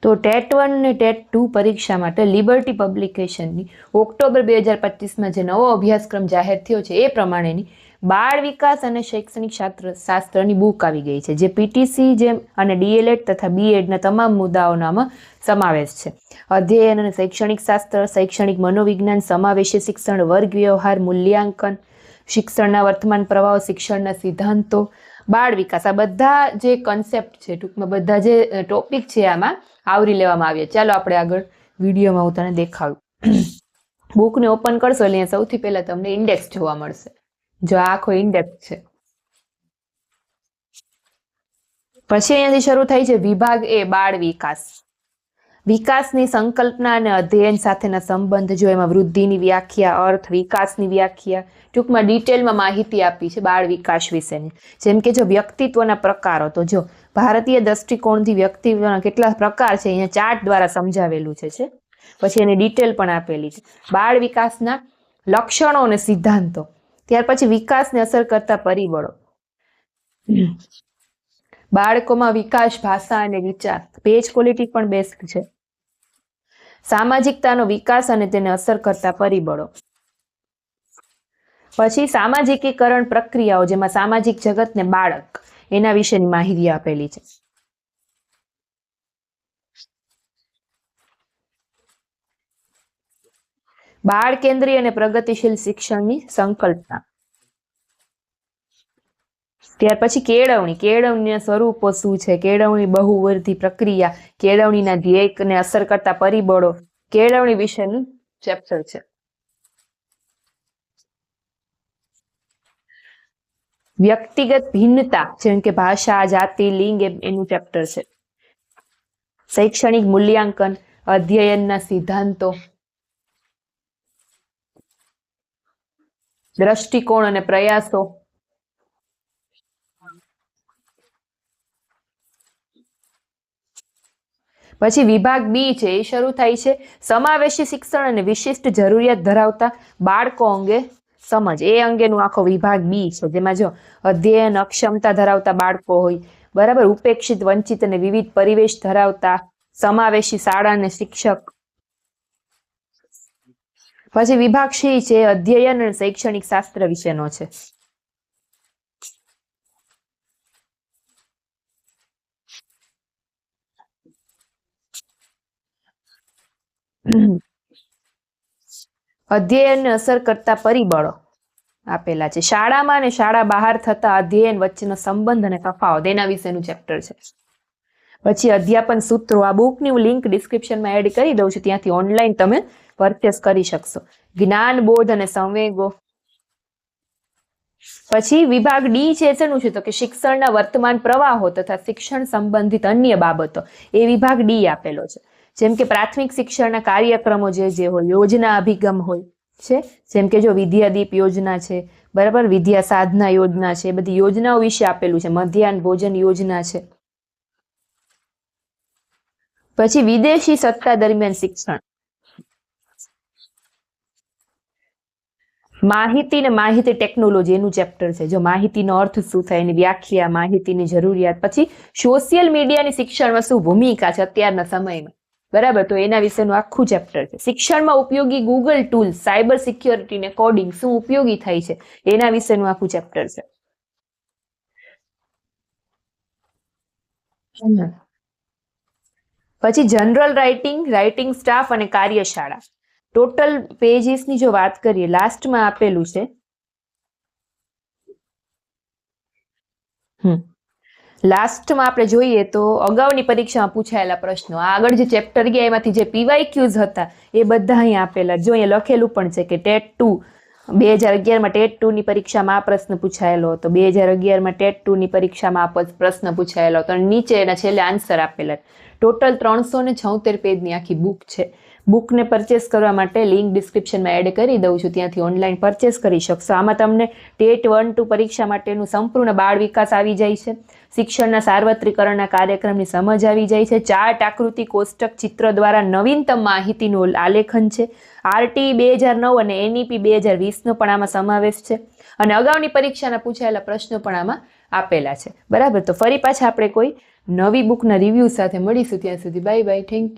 તો ટેટ 1 અને ટેટ 2 પરીક્ષા માટે લિબર્ટી પબ્લિકેશનની ઓક્ટોબર 2025માં જે નવો અભ્યાસક્રમ જાહેર થયો છે એ પ્રમાણેની બાળ વિકાસ અને શૈક્ષણિક શાસ્ત્રની બુક આવી ગઈ છે, જે પીટીસી જેમ અને ડીએલએડ તથા બીએડના તમામ મુદ્દાઓનામાં સમાવેશ છે. અધ્યયન અને શૈક્ષણિક શાસ્ત્ર, શૈક્ષણિક મનોવિજ્ઞાન, સમાવેશી શિક્ષણ, વર્ગ વ્યવહાર, મૂલ્યાંકન, શિક્ષણના વર્તમાન પ્રવાહો, શિક્ષણના સિદ્ધાંતો, બાળ વિકાસ, આ બધા જે કન્સેપ્ટ છે, ટૂંકમાં બધા જે ટોપિક છે આમાં આવરી લેવામાં આવ્યા. ચાલો આપણે આગળ વિડીયોમાં હું તને દેખાડું. બુકને ઓપન કરશો એટલે સૌથી પહેલા તમને ઇન્ડેક્સ જોવા મળશે. જો આખો ઇન્ડેક્સ છે. પછી અહીંયાથી શરૂ થાય છે વિભાગ એ, બાળ વિકાસ. વિકાસની સંકલ્પના અને અધ્યયન સાથેના સંબંધ. જો એમાં વૃદ્ધિની વ્યાખ્યા, અર્થ, વિકાસની વ્યાખ્યા, ટૂંકમાં ડિટેલમાં માહિતી આપી છે બાળ વિકાસ વિશેની. જેમ કે જો વ્યક્તિત્વના પ્રકારો, તો જો ભારતીય દ્રષ્ટિકોણથી વ્યક્તિત્વના કેટલા પ્રકાર છે અહીંયા ચાર્ટ દ્વારા સમજાવેલું છે. પછી એની ડિટેલ પણ આપેલી છે. બાળ વિકાસના લક્ષણો અને સિદ્ધાંતો. ત્યાર પછી વિકાસને અસર કરતા પરિબળો. બાળકોમાં વિકાસ, ભાષા અને વિચાર. પેજ ક્વોલિટી પણ બેસ્ટ છે. સામાજિકતાનો વિકાસ અને તેને અસર કરતા પરિબળો. પછી સામાજિકીકરણ પ્રક્રિયાઓ, જેમાં સામાજિક જગત ને બાળક, એના વિશેની માહિતી આપેલી છે. બાળ કેન્દ્રીય અને પ્રગતિશીલ શિક્ષણની સંકલ્પના. ત્યાર પછી કેળવણી. કેળવણીના સ્વરૂપો શું છે, કેળવણી બહુવર્ધી પ્રક્રિયા, કેળવણીના ધ્યેયને અસર કરતા પરિબળો, કેળવણી વિશેનું ચેપ્ટર છે. વ્યક્તિગત ભિન્નતા, જેમ કે ભાષા, જાતિ, લિંગ, એનું ચેપ્ટર છે. શૈક્ષણિક મૂલ્યાંકન, અધ્યયનના સિદ્ધાંતો, દ્રષ્ટિકોણ અને પ્રયાસો. પછી વિભાગ બી છે, એ શરૂ થાય છે સમાવેશી શિક્ષણ અને વિશિષ્ટ જરૂરિયાત ધરાવતા બાળકો અંગે સમજ. એ અંગેનું આખો વિભાગ બી છે, જેમાં જો અધ્યયન અક્ષમતા ધરાવતા બાળકો હોય, બરાબર, ઉપેક્ષિત, વંચિત અને વિવિધ પરિવેશ ધરાવતા, સમાવેશી શાળા અને શિક્ષક. પછી વિભાગ સી છે અધ્યયન અને શૈક્ષણિક શાસ્ત્ર વિશેનો છે. અધ્યયનને અસર કરતા પરિબળો આપેલા છે. શાળામાં અને શાળા બહાર થતા અધ્યયન વચ્ચેનો સંબંધ અને તફાવત, એના વિશેનું ચેપ્ટર છે. પછી અધ્યાપન સૂત્રો. આ બુકની હું લિંક ડિસ્ક્રિપ્શનમાં એડ કરી દઉં છું, ત્યાંથી ઓનલાઈન તમે પરચેસ કરી શકશો. જ્ઞાન, બોધ અને સંવેગો. પછી વિભાગ ડી છે, શેનું છે, તો કે શિક્ષણના વર્તમાન પ્રવાહો તથા શિક્ષણ સંબંધિત અન્ય બાબતો. એ વિભાગ ડી આપેલો છે. જેમ કે પ્રાથમિક શિક્ષણના કાર્યક્રમો જે હોય, યોજના અભિગમ હોય છે, જેમ કે જો વિદ્યાદીપ યોજના છે, બરાબર, વિદ્યા સાધના યોજના છે, એ બધી યોજનાઓ વિશે આપેલું છે. મધ્યાહન ભોજન યોજના છે. પછી વિદેશી સત્તા દરમિયાન શિક્ષણ. માહિતી ને માહિતી ટેકનોલોજી, એનું ચેપ્ટર છે. જો માહિતીનો અર્થ શું થાય, એની વ્યાખ્યા, માહિતીની જરૂરિયાત. પછી સોશિયલ મીડિયાની શિક્ષણમાં શું ભૂમિકા છે અત્યારના સમયમાં, બરાબર, તો એના વિશેનું આખું ચેપ્ટર છે. શિક્ષણમાં ઉપયોગી ગૂગલ ટૂલ્સ, સાયબર સિક્યોરિટી ને કોડિંગ શું ઉપયોગી થાય છે, એના વિશેનું આખું ચેપ્ટર છે. પછી જનરલ રાઇટિંગ, રાઇટિંગ સ્ટાફ અને કાર્યશાળા. ટોટલ પેજીસની જો વાત કરીએ, લાસ્ટમાં આપેલું છે. લાસ્ટમાં આપણે જોઈએ તો અગાઉની પરીક્ષામાં પૂછાયેલા પ્રશ્નો, આગળ જે ચેપ્ટર ગયા એમાંથી જે પીવાયક્યુઝ હતા એ બધા અહીંયા આપેલા. જો અહીંયા લખેલું પણ છે કે ટેટ 2 2011માં ટેટ 2 ની પરીક્ષામાં આ પ્રશ્ન પૂછાયેલો હતો, 2011માં ટેટ 2 ની પરીક્ષામાં આ પ્રશ્ન પૂછાયેલો હતો, અને નીચે એના છેલ્લે આન્સર આપેલા. ટોટલ 376 પેજની આખી બુક છે. બુકને પરચેસ કરવા માટે લિંક ડિસ્ક્રિપ્શનમાં એડ કરી દઉં છું, ત્યાંથી ઓનલાઈન પરચેસ કરી શકશો. આમાં તમને ટેટ 1-2 પરીક્ષા માટેનું સંપૂર્ણ બાળ વિકાસ આવી જાય છે, શિક્ષણના સાર્વત્રિકરણના કાર્યક્રમની સમજ આવી જાય છે, ચાર્ટ, આકૃતિ, કોષ્ટક, ચિત્ર દ્વારા નવીનતમ માહિતીનું આલેખન છે, આરટી 2009 અને એનઈપી 2020નો પણ આમાં સમાવેશ છે, અને અગાઉની પરીક્ષાના પૂછાયેલા પ્રશ્નો પણ આમાં આપેલા છે. બરાબર, તો ફરી પાછા આપણે કોઈ નવી બુકના રિવ્યૂ સાથે મળીશું. ત્યાં સુધી બાય બાય. Thank you.